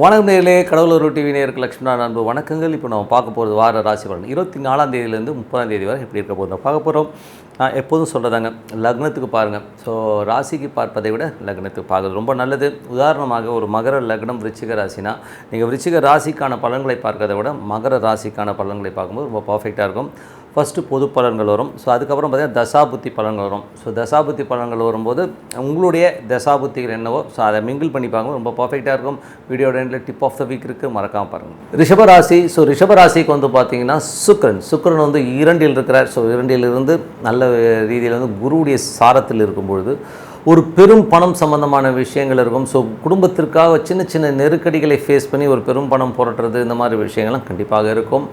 வணக்கம் நேயர்களே, கடவுளூர் டிவி நேயருக்கு லட்சுமணா அன்பு வணக்கங்கள். இப்போ நம்ம பார்க்க போகிறது வார ராசி பலன் 24ஆம் தேதியிலேருந்து 30ஆம் தேதி வரை எப்படி இருக்க போதும் பார்க்க போகிறோம். நான் எப்போதும் சொல்கிறதாங்க, லக்னத்துக்கு பாருங்கள். ஸோ ராசிக்கு பார்ப்பதை விட லக்னத்துக்கு பார்க்குறது ரொம்ப நல்லது. உதாரணமாக ஒரு மகர லக்னம் விருச்சிக ராசினா, நீங்கள் விருச்சிக ராசிக்கான பலன்களை பார்க்கறதை விட மகர ராசிக்கான பலன்களை பார்க்கும்போது ரொம்ப பர்ஃபெக்டாக இருக்கும். ஃபஸ்ட்டு பொது பலன்கள் வரும். ஸோ அதுக்கப்புறம் பார்த்திங்கன்னா தசாபுத்தி பலன்கள் வரும். ஸோ தசாபுத்தி பலன்கள் வரும்போது உங்களுடைய தசாபுத்திகள் என்னவோ ஸோ அதை மிங்கிள் பண்ணி பார்க்கும்போது ரொம்ப பர்ஃபெக்டாக இருக்கும். வீடியோட எண்டில் டிப் ஆஃப் த வீக் இருக்குது, மறக்காமல் பாருங்கள். ரிஷபராசி. ஸோ ரிஷபராசிக்கு வந்து பார்த்திங்கன்னா சுக்கிரன் வந்து 2இல் இருக்கிறார். ஸோ 2இலிருந்து நல்ல ரீதியில் வந்து குருவுடைய சாரத்தில் இருக்கும்பொழுது ஒரு பெரும் பணம் சம்பந்தமான விஷயங்கள் இருக்கும். ஸோ குடும்பத்திற்காக சின்ன சின்ன நெருக்கடிகளை ஃபேஸ் பண்ணி ஒரு பெரும் பணம் புரட்டுறது, இந்த மாதிரி விஷயங்கள்லாம் கண்டிப்பாக இருக்கும்.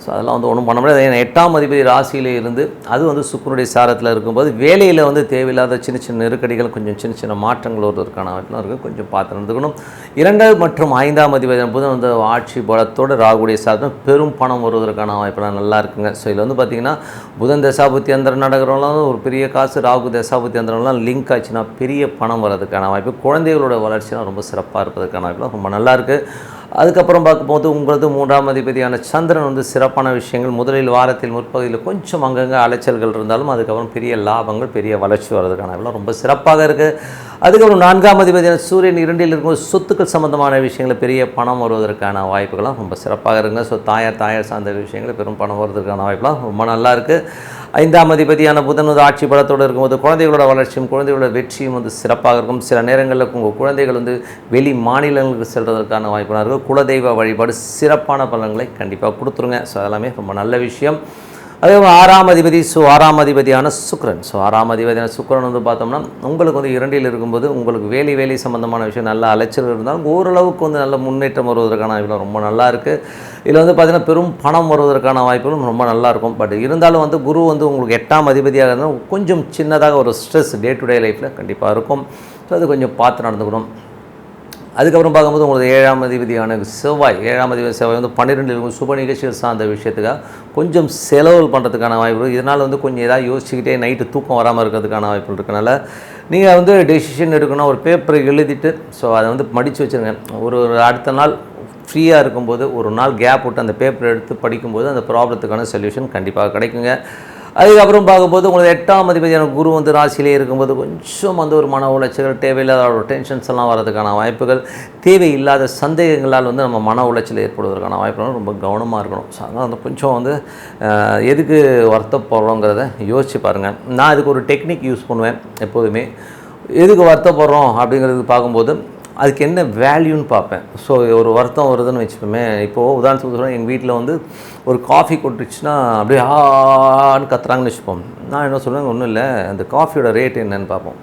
ஸோ அதெல்லாம் வந்து ஒன்றும் பண்ண முடியாது. ஏன்னா 8ஆம் அதிபதி ராசியிலே இருந்து அது வந்து சுக்கிரனுடைய சாரத்தில் இருக்கும்போது வேலையில் வந்து தேவையில்லாத சின்ன சின்ன நெருக்கடிகள், கொஞ்சம் சின்ன சின்ன மாற்றங்கள் வருவதற்கான வாய்ப்புலாம் இருக்குது. கொஞ்சம் பார்த்து நடந்துக்கணும். 2 மற்றும் 5ஆம் அதிபதி புதன் வந்து ஆட்சி பலத்தோடு ராகுடைய சாரத்தில் பெரும் பணம் வருவதற்கான வாய்ப்பெல்லாம் நல்லா இருக்குங்க. ஸோ இதில் வந்து பார்த்திங்கன்னா புதன் தசாபுத்தி அந்தரம் நடக்கிறவங்களாம் ஒரு பெரிய காசு, ராகு தசாபுத்தி அந்தரம்லாம் லிங்க் ஆச்சுன்னா பெரிய பணம் வர்றதுக்கான வாய்ப்பு, குழந்தைகளோட வளர்ச்சியெலாம் ரொம்ப சிறப்பாக இருப்பதற்கான வாய்ப்புலாம் ரொம்ப நல்லாயிருக்கு. அதுக்கப்புறம் பார்க்கும்போது உங்களது 3ஆம் அதிபதியான சந்திரன் வந்து சிறப்பான விஷயங்கள், முதலில் வாரத்தில் முற்பகுதியில் கொஞ்சம் அங்கங்கே அலைச்சல்கள் இருந்தாலும் அதுக்கப்புறம் பெரிய லாபங்கள், பெரிய வளர்ச்சி வர்றதுக்கான எல்லாம் ரொம்ப சிறப்பாக இருக்குது. அதுக்கப்புறம் 4ஆம் அதிபதியான சூரியன் 2இல் இருக்கும்போது சொத்துக்கள் சம்பந்தமான விஷயங்கள் பெரிய பணம் வருவதற்கான வாய்ப்புகள்லாம் ரொம்ப சிறப்பாக இருக்குங்க. ஸோ தாயார் சார்ந்த விஷயங்கள் பெரும் பணம் வருவதற்கான வாய்ப்புலாம் ரொம்ப நல்லா இருக்குது. 5ஆம் அதிபதியான புதன் வந்து ஆட்சி பலத்தோடு இருக்கும்போது குழந்தைகளோட வளர்ச்சியும் குழந்தைகளோட வெற்றியும் வந்து சிறப்பாக இருக்கும். சில நேரங்களில் உங்கள் குழந்தைகள் வந்து வெளி மாநிலங்களுக்கு செல்வதற்கான வாய்ப்புலாம் இருக்கும். குலதெய்வ வழிபாடு சிறப்பான பலன்களை கண்டிப்பாக கொடுத்துருங்க. ஸோ அதெல்லாமே ரொம்ப நல்ல விஷயம். அதே 6ஆம் அதிபதி. ஸோ 6ஆம் அதிபதியான சுக்கிரன். ஸோ 6ஆம் அதிபதியான சுக்கிரன் வந்து பார்த்தோம்னா உங்களுக்கு வந்து 2இல் இருக்கும்போது உங்களுக்கு வேலை சம்பந்தமான விஷயம் நல்ல அலைச்சல் இருந்தாலும் ஓரளவுக்கு வந்து நல்ல முன்னேற்றம் வருவதற்கான வாய்ப்புலாம் ரொம்ப நல்லா இருக்குது. இதில் வந்து பார்த்திங்கன்னா பெரும் பணம் வருவதற்கான வாய்ப்புகளும் ரொம்ப நல்லாயிருக்கும். பட் இருந்தாலும் வந்து குரு வந்து உங்களுக்கு 8ஆம் அதிபதியாக இருந்தால் கொஞ்சம் சின்னதாக ஒரு ஸ்ட்ரெஸ் டே டு டே லைஃப்பில் கண்டிப்பாக இருக்கும். ஸோ அது கொஞ்சம் பார்த்து நடந்துக்கணும். அதுக்கப்புறம் பார்க்கும்போது உங்களுக்கு 7ஆம் அதிபதியான செவ்வாய் வந்து 12இல் இருக்கும். சுப நிகழ்ச்சிகள் சார்ந்த விஷயத்துக்காக கொஞ்சம் செலவு பண்ணுறதுக்கான வாய்ப்பு. இதனால் வந்து கொஞ்சம் ஏதாவது யோசிச்சுக்கிட்டே நைட்டு தூக்கம் வராமல் இருக்கிறதுக்கான வாய்ப்பு இருக்கனால நீங்கள் வந்து டெசிஷன் எடுக்கணும். ஒரு பேப்பரை எழுதிட்டு ஸோ அதை வந்து மடித்து வச்சுருங்க. ஒரு அடுத்த நாள் ஃப்ரீயாக இருக்கும்போது ஒரு நாள் கேப் விட்டு அந்த பேப்பரை எடுத்து படிக்கும்போது அந்த ப்ராப்ளத்துக்கான சொல்யூஷன் கண்டிப்பாக கிடைக்குங்க. அதுக்கப்புறம் பார்க்கும்போது உங்களுக்கு 8ஆம் அதிபதியான குரு வந்து ராசியிலே இருக்கும்போது கொஞ்சம் வந்து ஒரு மன உளைச்சல், தேவையில்லாத ஒரு டென்ஷன்ஸ் எல்லாம் வரதுக்கான வாய்ப்புகள், தேவையில்லாத சந்தேகங்களால் வந்து நம்ம மன உளைச்சல் ஏற்படுவதற்கான வாய்ப்புகள் ரொம்ப கவனமாக இருக்கணும். ஸோ அதனால் வந்து கொஞ்சம் வந்து எதுக்கு வருத்தப்படுறோங்கிறத யோசிச்சு பாருங்கள். நான் இதுக்கு ஒரு டெக்னிக் யூஸ் பண்ணுவேன் எப்போதுமே. எதுக்கு வருத்தப்படுறோம் அப்படிங்கிறது பார்க்கும்போது அதுக்கு என்ன வேல்யூன்னு பார்ப்பேன். ஸோ ஒரு வருத்தம் வருதுன்னு வச்சுப்போமே, இப்போது உதாரணத்துக்கு சொல்கிறேன், எங்கள் வீட்டில் வந்து ஒரு காஃபி கொட்டுச்சுன்னா அப்படியே ஆன்னு கத்துறாங்கன்னு வச்சுப்போம். நான் என்ன சொல்லுவேன், ஒன்றும் இல்லை, அந்த காஃபியோட ரேட் என்னன்னு பார்ப்போம்.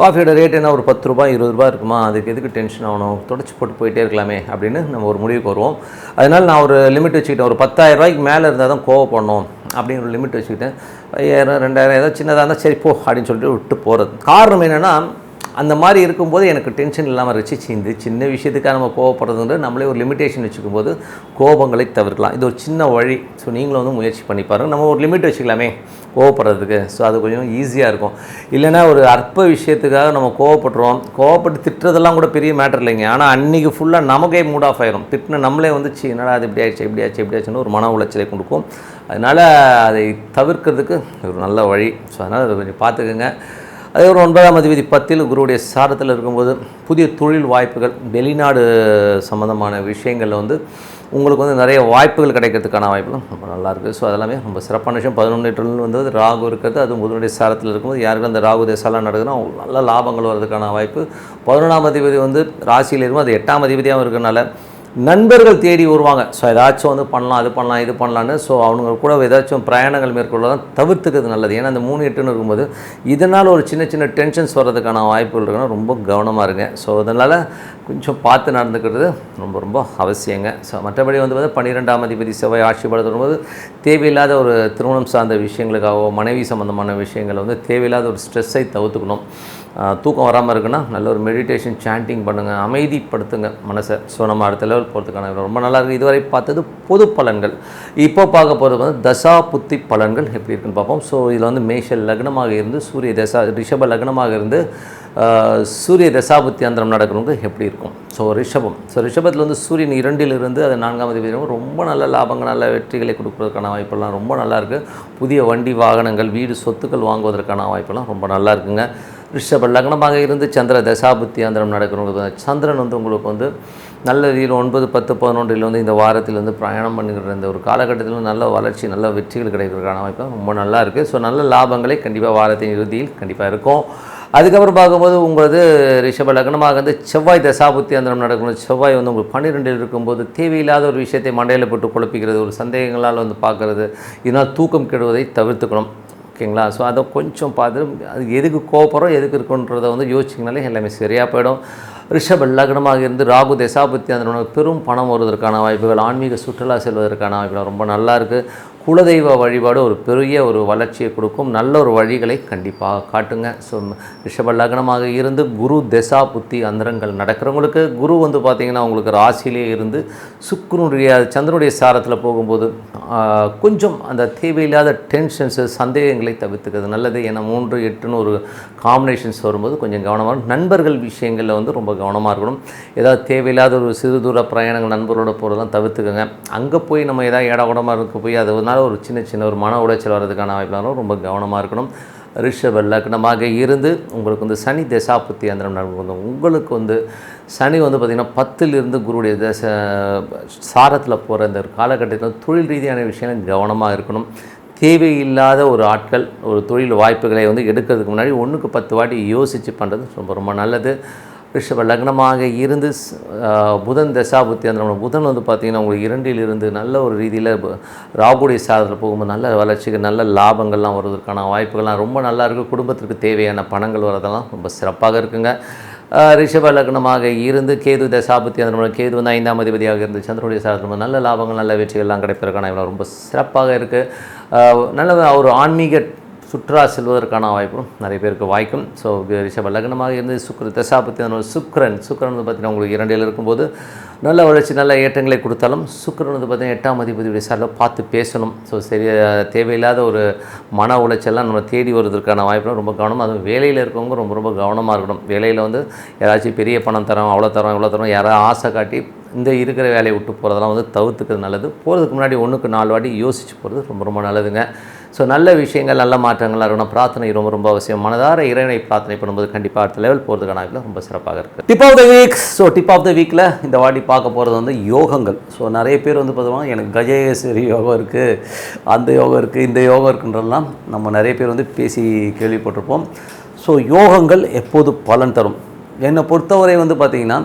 காஃபியோட ரேட் என்ன, ஒரு 10 ரூபாய் 20 ரூபா இருக்குமா, அதுக்கு எதுக்கு டென்ஷன் ஆகணும், தொடச்சி போட்டு போயிட்டே இருக்கலாமே அப்படின்னு நம்ம ஒரு முடிவுக்கு வருவோம். அதனால் நான் ஒரு லிமிட் வச்சுக்கிட்டேன். ஒரு 10,000 ரூபாய்க்கு மேலே இருந்தால் தான் கோவப்படணும் அப்படின்னு ஒரு லிமிட் வச்சுக்கிட்டேன். 5000 2000 ஏதாவது சின்னதாக இருந்தால் சரி போ அப்படின்னு சொல்லிட்டு விட்டு போகிறது. காரணம் என்னென்னா, அந்த மாதிரி இருக்கும்போது எனக்கு டென்ஷன் இல்லாமல் இருந்துச்சு. இந்த சின்ன விஷயத்துக்காக நம்ம கோவப்படுறதுன்ற நம்மளே ஒரு லிமிட்டேஷன் வச்சுக்கும்போது கோபங்களை தவிர்க்கலாம். இது ஒரு சின்ன வழி. ஸோ நீங்களும் வந்து முயற்சி பண்ணி பாருங்கள். நம்ம ஒரு லிமிட் வச்சுக்கலாமே கோவப்படுறதுக்கு. ஸோ அது கொஞ்சம் ஈஸியாக இருக்கும். இல்லைனா ஒரு அற்ப விஷயத்துக்காக நம்ம கோவப்படுறோம். கோவப்பட்டு திட்டுறதெல்லாம் கூட பெரிய மேட்டர் இல்லைங்க. ஆனால் அன்றைக்கி ஃபுல்லாக நமக்கே மூட் ஆஃப் ஆயிரும். திட்டின நம்மளே வந்து என்னடா அது இப்படி ஆயிடுச்சுன்னு ஒரு மன உளைச்சலை கொடுக்கும். அதனால் அதை தவிர்க்கிறதுக்கு ஒரு நல்ல வழி. ஸோ அதனால் அதை கொஞ்சம் பார்த்துக்குங்க. அதே ஒரு 9ஆம் அதிபதி 10இல் குருவுடைய சாரத்தில் இருக்கும்போது புதிய தொழில் வாய்ப்புகள், வெளிநாடு சம்மந்தமான விஷயங்களில் வந்து உங்களுக்கு வந்து நிறைய வாய்ப்புகள் கிடைக்கிறதுக்கான வாய்ப்புகளும் ரொம்ப நல்லாயிருக்கு. ஸோ அதெல்லாமே ரொம்ப சிறப்பான விஷயம். 11 வந்து ராகு இருக்கிறது, அது புதனுடைய சாரத்தில் இருக்கும்போது யாருக்கும் அந்த ராகு தேசம்லாம் நடக்குதுன்னா நல்ல லாபங்கள் வர்றதுக்கான வாய்ப்பு. 11ஆம் அதிபதி வந்து ராசியில் இருக்கும், அது 8ஆம் அதிபதியாகவும் இருக்கிறனால நண்பர்கள் தேடி வருவாங்க. ஸோ ஏதாச்சும் வந்து பண்ணலாம், அது பண்ணலாம், இது பண்ணலான்னு. ஸோ அவங்க கூட ஏதாச்சும் பிரயாணங்கள் மேற்கொள்ளதான் தவிர்த்துக்கிறது நல்லது. ஏன்னா அந்த 3-8ன்னு இருக்கும்போது இதனால் ஒரு சின்ன சின்ன டென்ஷன்ஸ் வர்றதுக்கான வாய்ப்புகள் இருக்குன்னா ரொம்ப கவனமாக இருங்க. ஸோ அதனால் கொஞ்சம் பார்த்து நடந்துக்கிறது ரொம்ப ரொம்ப அவசியங்க. ஸோ மற்றபடி வந்து 12ஆம் அதிபதி செவ்வாய் ஆட்சி படுத்தும்போது தேவையில்லாத ஒரு திருமணம் சார்ந்த விஷயங்களுக்காகவோ மனைவி சம்மந்தமான விஷயங்களை வந்து தேவையில்லாத ஒரு ஸ்ட்ரெஸ்ஸை தவிர்த்துக்கணும். தூக்கம் வராமல் இருக்குன்னா நல்ல ஒரு மெடிடேஷன் சாண்டிங் பண்ணுங்கள், அமைதிப்படுத்துங்க மனசை. ஸோ நம்ம அடுத்த லெவல் போகிறதுக்கான ரொம்ப நல்லாயிருக்கு. இதுவரை பார்த்தது பொது பலன்கள். இப்போ பார்க்க போகிறது வந்து தசா புத்தி பலன்கள் எப்படி இருக்குன்னு பார்ப்போம். ஸோ இதில் வந்து மேஷ லக்னமாக இருந்து சூரிய தசா, ரிஷப லக்னமாக இருந்து சூரிய தசாபுத்தி அந்தரம் நடக்கிறவங்க எப்படி இருக்கும். ஸோ ரிஷபத்தில் வந்து சூரியன் 2லிருந்து அது 4ஆம் அதிபதி ரொம்ப நல்ல லாபங்கள், நல்ல வெற்றிகளை கொடுப்பதற்கான வாய்ப்பெல்லாம் ரொம்ப நல்லாயிருக்கு. புதிய வண்டி வாகனங்கள், வீடு, சொத்துக்கள் வாங்குவதற்கான வாய்ப்பெல்லாம் ரொம்ப நல்லா இருக்குங்க. ரிஷப லக்னமாக இருந்து சந்திர தசாபுத்தி அந்தரம் நடக்கிறவங்க, சந்திரன் வந்து உங்களுக்கு வந்து நல்ல ரீதியில் 9, 10, 11 வந்து இந்த வாரத்தில் வந்து பிரயாணம் பண்ணுகிற இந்த ஒரு காலகட்டத்தில் நல்ல வளர்ச்சி, நல்ல வெற்றிகள் கிடைக்கிறதுக்கான வாய்ப்பு ரொம்ப நல்லா இருக்குது. ஸோ நல்ல லாபங்களை கண்டிப்பாக வாரத்தின் இறுதியில் கண்டிப்பாக இருக்கும். அதுக்கப்புறம் பார்க்கும்போது உங்களது ரிஷப லக்னமாக வந்து செவ்வாய் தசாபுத்தி அந்தரம் நடக்கணும். செவ்வாய் வந்து உங்களுக்கு 12 இருக்கும்போது தேவையில்லாத ஒரு விஷயத்தை மண்டையில் போட்டு குழப்பிக்கிறது, ஒரு சந்தேகங்களால் வந்து பார்க்குறது, இதனால் தூக்கம் கெடுவதை தவிர்த்துக்கணும். ஓகேங்களா. ஸோ அதை கொஞ்சம் பார்த்துட்டு அது எதுக்கு கோபப்படுறோம், எதுக்கு இருக்குன்றதை வந்து யோசிச்சிங்கனாலே எல்லாமே சரியாக போயிடும். ரிஷப லக்னமாக இருந்து ராகு தசாபுத்தி அந்த பெரும் பணம் வருவதற்கான வாய்ப்புகள், ஆன்மீக சுற்றுலா செல்வதற்கான வாய்ப்புகள் ரொம்ப நல்லாயிருக்கு. குலதெய்வ வழிபாடு ஒரு பெரிய ஒரு வளர்ச்சியை கொடுக்கும், நல்ல ஒரு வழிகளை கண்டிப்பாக காட்டுங்க. ஸோ ரிஷப லக்னமாக இருந்து குரு தசா புத்தி அந்தரங்கள் நடக்கிறவங்களுக்கு, குரு வந்து பார்த்திங்கன்னா உங்களுக்கு ராசியிலே இருந்து சுக்கிரனுடைய சந்திரனுடைய சாரத்தில் போகும்போது கொஞ்சம் அந்த தேவையில்லாத டென்ஷன்ஸு, சந்தேகங்களை தவிர்த்துக்கிறது நல்லது. ஏன்னா 3, 8ன்னு ஒரு காம்பினேஷன்ஸ் வரும்போது கொஞ்சம் கவனமாக இருக்கும். நண்பர்கள் விஷயங்களில் வந்து ரொம்ப கவனமாக இருக்கணும். ஏதாவது தேவையில்லாத ஒரு சிறு தூர பிரயாணங்கள் நண்பரோட போகிறதெல்லாம் தவிர்த்துக்கோங்க. அங்கே போய் நம்ம ஏதாவது ஏடாகுடமாக இருக்க போய் அது ஒரு சின்ன ஒரு மன உளைச்சல் வர்றதுக்கான வாய்ப்புகளும் ரொம்ப கவனமாக இருக்கணும். ரிஷப லக்னமாக இருந்து உங்களுக்கு வந்து சனி தசாபுத்தி அந்தரம் நடக்கும். உங்களுக்கு வந்து சனி வந்து பார்த்திங்கன்னா 10லிருந்து குருடைய சாரத்தில் போகிற இந்த காலகட்டத்தில் தொழில் ரீதியான விஷயங்கள் கவனமாக இருக்கணும். தேவையில்லாத ஒரு ஆட்கள், ஒரு தொழில் வாய்ப்புகளை வந்து எடுக்கிறதுக்கு முன்னாடி 1க்கு 10 வாட்டி யோசித்து பண்ணுறது ரொம்ப நல்லது. ரிஷப லக்னமாக இருந்து புதன் தசாபுத்தி அந்த புதன் வந்து பார்த்திங்கன்னா உங்களுக்கு 2லிருந்து நல்ல ஒரு ரீதியில் ராகுடைய சாதத்தில் போகும்போது நல்ல வளர்ச்சிக்கு, நல்ல லாபங்கள்லாம் வருவதற்கான வாய்ப்புகள்லாம் ரொம்ப நல்லா இருக்குது. குடும்பத்திற்கு தேவையான பணங்கள் வரதெல்லாம் ரொம்ப சிறப்பாக இருக்குங்க. ரிஷப லக்னமாக இருந்து கேது தசாபுத்தி அந்த கேது வந்து 5ஆம் அதிபதியாக இருந்து சந்திரனுடைய சாதத்தில் நல்ல லாபங்கள், நல்ல வெற்றிகள்லாம் கிடைப்பதற்கான ரொம்ப சிறப்பாக இருக்குது. நல்ல ஒரு ஆன்மீக சுற்றுலா செல்வதற்கான வாய்ப்பும் நிறைய பேருக்கு வாய்க்கும். ஸோ ரிஷப லக்னமாக இருந்து தசாபுத்தி சுக்கிரன் வந்து பார்த்திங்கன்னா உங்களுக்கு 2ல் இருக்கும்போது நல்ல வளர்ச்சி, நல்ல ஏற்றங்களை கொடுத்தாலும் சுக்கிரன் வந்து பார்த்திங்கன்னா 8ஆம் அதிபதியுடைய சார்பில் பார்த்து பேசணும். ஸோ தேவையில்லாத ஒரு மன உளைச்சல்லாம் நம்ம தேடி வருவதற்கான வாய்ப்பும் ரொம்ப கவனம். அதுவும் வேலையில் இருக்கவங்க ரொம்ப கவனமாக இருக்கணும். வேலையில் வந்து யாராச்சும் பெரிய பணம் தரோம், அவ்வளோ தரோம், இவ்வளோ தரோம், யாராவது ஆசை காட்டி இந்த இருக்கிற வேலையை விட்டு போகிறதெல்லாம் வந்து தவிர்த்துக்கிறது நல்லது. போகிறதுக்கு முன்னாடி 1க்கு 4 வாட்டி யோசித்து போகிறது ரொம்ப நல்லதுங்க. ஸோ நல்ல விஷயங்கள், நல்ல மாற்றங்கள்லாம் இருக்கணும். பிரார்த்தனை ரொம்ப அவசியம். மனதார இறைவனை பிரார்த்தனை பண்ணும்போது கண்டிப்பாக அடுத்த லெவல் போகிறதுக்கான வாய்ப்பு ரொம்ப சிறப்பாக இருக்குது. Tip of the week. So tip of the வீக்கில் இந்த வாட்டி பார்க்க போகிறது வந்து யோகங்கள். ஸோ நிறைய பேர் வந்து பார்த்தோம்னா எனக்கு கஜேஸ்வரி யோகம் இருக்குது, அந்த யோகம் இருக்குது, இந்த யோகம் இருக்குன்றதெல்லாம் நம்ம நிறைய பேர் வந்து பேசி கேள்விப்பட்டிருப்போம். ஸோ யோகங்கள் எப்போது பலன் தரும்? என்னை பொறுத்தவரை வந்து பார்த்திங்கன்னா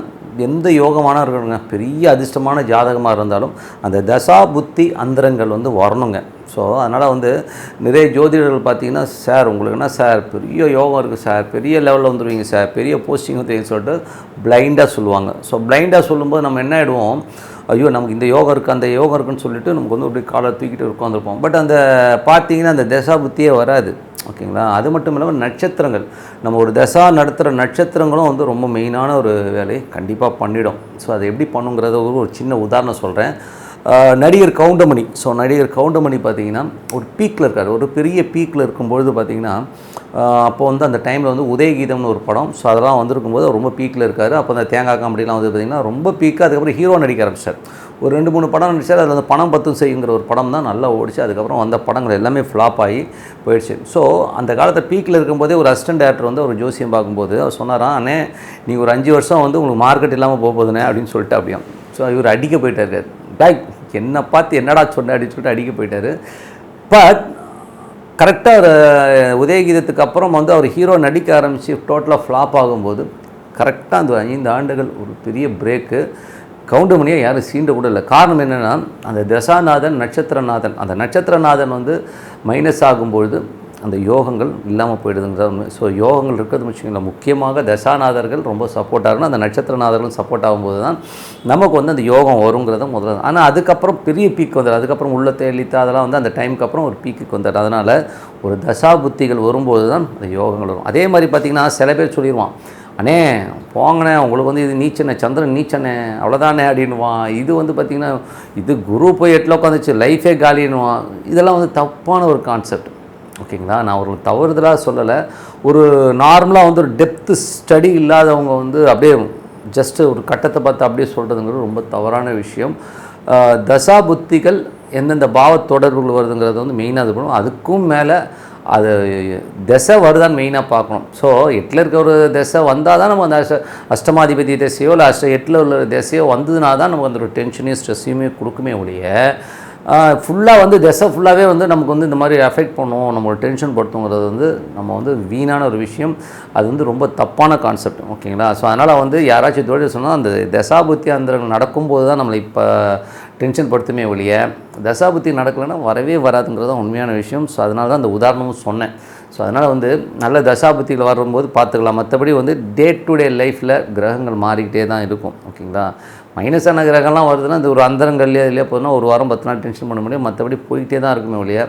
எந்த யோகமான இருக்கணுங்க, பெரிய அதிர்ஷ்டமான ஜாதகமாக இருந்தாலும் அந்த தசா புத்தி அந்தரங்கள் வந்து வரணுங்க. ஸோ அதனால் வந்து நிறைய ஜோதிடர்கள் பார்த்திங்கன்னா, சார் உங்களுக்குன்னா சார் பெரிய யோகம் இருக்குது சார், பெரிய லெவலில் வந்துடுவீங்க சார், பெரிய போஸ்டிங் வந்துருவீங்கன்னு சொல்லிட்டு பிளைண்டாக சொல்லுவாங்க. ஸோ பிளைண்டாக சொல்லும்போது நம்ம என்ன ஆகிடுவோம், ஐயோ நமக்கு இந்த யோகம் இருக்குது, அந்த யோகம் இருக்குன்னு சொல்லிட்டு நமக்கு வந்து அப்படி காலை தூக்கிட்டு உட்காந்துருப்போம். பட் அந்த பார்த்திங்கன்னா அந்த தசா புத்தியே வராது. ஓகேங்களா. அது மட்டும் இல்லாமல் நட்சத்திரங்கள், நம்ம ஒரு தசா நடத்துகிற நட்சத்திரங்களும் வந்து ரொம்ப மெயினான ஒரு வேலையை கண்டிப்பாக பண்ணிடும். ஸோ அதை எப்படி பண்ணுங்கிறத ஒரு சின்ன உதாரணம் சொல்கிறேன். நடிகர் கவுண்டமணி. ஸோ நடிகர் கவுண்டமணி பார்த்திங்கன்னா ஒரு பீக்கில் இருக்கார். ஒரு பெரிய பீக்கில் இருக்கும்பொழுது பார்த்திங்கன்னா அப்போ வந்து அந்த டைமில் வந்து உதயகீதம்னு ஒரு படம், ஸோ அதெல்லாம் வந்திருக்கும்போது ரொம்ப பீக்கில் இருக்கார். அப்போ அந்த தேங்காய் காமெடிலாம் வந்து பார்த்திங்கன்னா ரொம்ப பீக்காக. அதுக்கப்புறம் ஹீரோ நடிக்க ஆரம்பிச்சார். ஒரு 2-3 படம் நடிச்சார். அதில் அந்த பணம் பத்தும் செய்யுங்கிற ஒரு படம் தான் நல்லா ஓடிச்சு. அதுக்கப்புறம் வந்த படங்கள் எல்லாமே ஃப்ளாப் ஆகி போயிடுச்சு. ஸோ அந்த காலத்தில் பீக்கில் இருக்கும்போதே ஒரு அசிஸ்டன்ட் டேரக்டர் வந்து ஒரு ஜோசியம் பார்க்கும்போது அவர் சொன்னாராம், அண்ணே நீங்கள் ஒரு 5 வருஷம் வந்து உங்களுக்கு மார்க்கெட் இல்லாமல் போகுதுண்ணே அப்படின்னு சொல்லிட்டு அப்படியும். ஸோ இவர் அடிக்க போயிட்டார். பேக் என்னை பார்த்து என்னடா சொன்ன அப்படின்னு சொல்லிட்டு அடிக்க போயிட்டார். பட் கரெக்டாக உதயகீதத்துக்கு அப்புறம் வந்து அவர் ஹீரோ நடிக்க ஆரம்பித்து டோட்டலாக ஃப்ளாப் ஆகும்போது கரெக்டாக அந்த 5 ஆண்டுகள் ஒரு பெரிய பிரேக்கு. கவுண்டமணியை யாரும் சீண்ட கூட இல்லை. காரணம் என்னென்னா அந்த தசாநாதன், நட்சத்திரநாதன், அந்த நட்சத்திரநாதன் வந்து மைனஸ் ஆகும்பொழுது அந்த யோகங்கள் இல்லாமல் போயிடுதுங்கிறது. ஸோ யோகங்கள் இருக்கிறது வச்சுக்கோங்களேன், முக்கியமாக தசாநாதர்கள் ரொம்ப சப்போர்ட் ஆகணும், அந்த நட்சத்திரநாதர்களும் சப்போர்ட் ஆகும்போது தான் நமக்கு வந்து அந்த யோகம் வருங்கிறத முதல்ல. ஆனால் அதுக்கப்புறம் பெரிய பீக் வந்துடும், அதுக்கப்புறம் உள்ளத்தை எழுத்து அதெல்லாம் வந்து அந்த டைமுக்கு அப்புறம் ஒரு பீக்குக்கு வந்துடும். அதனால் ஒரு தசா புத்திகள் வரும்போது தான் அந்த யோகங்கள் வரும். அதே மாதிரி பார்த்திங்கன்னா சில பேர் சொல்லிடுவான், அண்ணே போங்கண்ணே உங்களுக்கு வந்து இது நீச்சண்ணே, சந்திரன் நீச்சண்ணே, அவ்வளோதானே அப்படின்வான். இது வந்து பார்த்திங்கன்னா இது குரு போய் 8 உட்காந்துச்சு லைஃபே காலின்னுவான். இதெல்லாம் வந்து தப்பான ஒரு கான்செப்ட். ஓகேங்களா, நான் ஒரு தவறுதலாக சொல்லலை. ஒரு நார்மலாக வந்து ஒரு டெப்த்து ஸ்டடி இல்லாதவங்க வந்து அப்படியே ஜஸ்ட்டு ஒரு கட்டத்தை பார்த்து அப்படியே சொல்கிறதுங்கிறது ரொம்ப தவறான விஷயம். தசா புத்திகள் எந்தெந்த பாவ தொடர்புகள் வருதுங்கிறது வந்து மெயினாக இது பண்ணும். அதுக்கும் மேலே அது திசை வருதான்னு மெயினாக பார்க்கணும். ஸோ 8ல் இருக்க ஒரு திசை வந்தால் தான் நம்ம அந்த அஷ்டமாதிபதி திசையோ இல்லை 8ல் உள்ள திசையோ வந்ததுனா தான் நமக்கு அந்த ஒரு டென்ஷனையும் ஸ்ட்ரெஸ்ஸையுமே கொடுக்குமே ஒழிய ஃபுல்லாக வந்து திசை ஃபுல்லாகவே வந்து நமக்கு வந்து இந்த மாதிரி அஃபெக்ட் பண்ணும், நம்மளோட டென்ஷன் படுத்துங்கிறது வந்து நம்ம வந்து வீணான ஒரு விஷயம். அது வந்து ரொம்ப தப்பான கான்செப்ட். ஓகேங்களா, ஸோ அதனால் வந்து யாராச்சும் தொழில் சொன்னால் அந்த தசாபுத்தி அந்தரங்கள் நடக்கும்போது தான் நம்மளை இப்போ டென்ஷன் படுத்துமே ஒழிய தசாபுத்தி நடக்கலைன்னா வரவே வராதுங்கிறது தான் உண்மையான விஷயம். ஸோ அதனால தான் அந்த உதாரணமும் சொன்னேன். ஸோ அதனால் வந்து நல்ல தசாபுத்திகள் வரும்போது பார்த்துக்கலாம். மற்றபடி வந்து டே டு டே லைஃப்பில் கிரகங்கள் மாறிக்கிட்டே தான் இருக்கும். ஓகேங்களா, மைனஸான கிரகம்லாம் வருதுன்னா இந்த ஒரு அந்தரங்கள்லேயே இல்லையா போதுன்னா ஒரு வாரம் 10 நாள் டென்ஷன் பண்ண முடியும். மற்றபடி போய்கிட்டே தான் இருக்குமே ஒழிய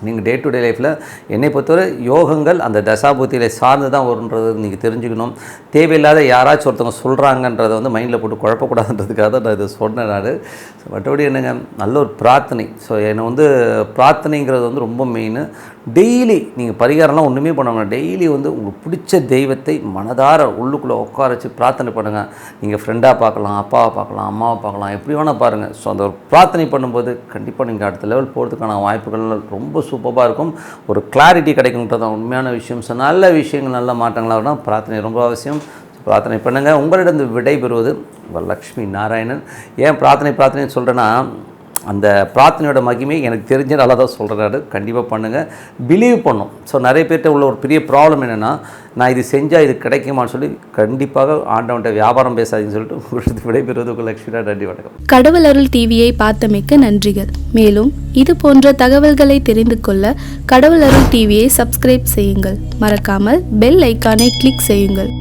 நீங்கள் டே டு டே லைஃப்பில் என்னை பொறுத்தவரை யோகங்கள் அந்த தசாபுத்திகளை சார்ந்து தான் வருன்றது நீங்கள் தெரிஞ்சுக்கணும். தேவையில்லாத யாராச்சும் ஒருத்தவங்க சொல்கிறாங்கன்றதை வந்து மைண்டில் போட்டு குழப்பக்கூடாதுன்றதுக்காக தான் நான் இதை சொன்னேன். நான் மற்றபடி என்னங்க, நல்ல ஒரு பிரார்த்தனை. ஸோ என்னை வந்து பிரார்த்தனைங்கிறது வந்து ரொம்ப மெயின். டெய்லி நீங்கள் பரிகாரம்லாம் ஒன்றுமே பண்ணணும், டெய்லி வந்து உங்களுக்கு பிடிச்ச தெய்வத்தை மனதார உள்ளுக்குள்ளே உட்கார வச்சு பிரார்த்தனை பண்ணுங்கள். நீங்கள் ஃப்ரெண்டாக பார்க்கலாம், அப்பாவை பார்க்கலாம், அம்மாவை பார்க்கலாம், எப்படி வேணால் பாருங்கள். ஸோ அந்த ஒரு பிரார்த்தனை பண்ணும்போது கண்டிப்பாக நீங்கள் அடுத்த லெவல் போகிறதுக்கான வாய்ப்புகள் ரொம்ப சூப்பராக இருக்கும். ஒரு கிளாரிட்டி கிடைக்கும்ன்றது உண்மையான விஷயம். ஸோ நல்ல விஷயங்கள் நல்ல மாற்றங்களாக இருக்கணும், பிரார்த்தனை ரொம்ப அவசியம். பிரார்த்தனை பண்ணுங்கள். உங்களிடம் விடைபெறுவது உங்கள் லக்ஷ்மி நாராயணன். ஏன் பிரார்த்தனைன்னு சொல்கிறேன்னா, அந்த பிரார்த்தனையோட மகிமை எனக்கு தெரிஞ்ச நல்லா தான் சொல்கிறாரு. கண்டிப்பாக பண்ணுங்கள், பிலீவ் பண்ணும். ஸோ நிறைய பேர்கிட்ட உள்ள ஒரு பெரிய ப்ராப்ளம் என்னென்னா, நான் இது செஞ்சால் இது கிடைக்குமான்னு சொல்லி கண்டிப்பாக ஆண்டவன்ட்ட வியாபாரம் பேசாதுன்னு சொல்லிட்டு உங்களுக்கு விடைபெறுவது உங்கள் லக்ஷ்மி. நன்றி, வணக்கம். கடவுள் அருள் டிவியை பார்த்தமைக்க நன்றிகள். மேலும் இது போன்ற தகவல்களை தெரிந்து கொள்ள கடவுள் அருள் டிவியை சப்ஸ்கிரைப் செய்யுங்கள். மறக்காமல் பெல் ஐக்கானை கிளிக் செய்யுங்கள்.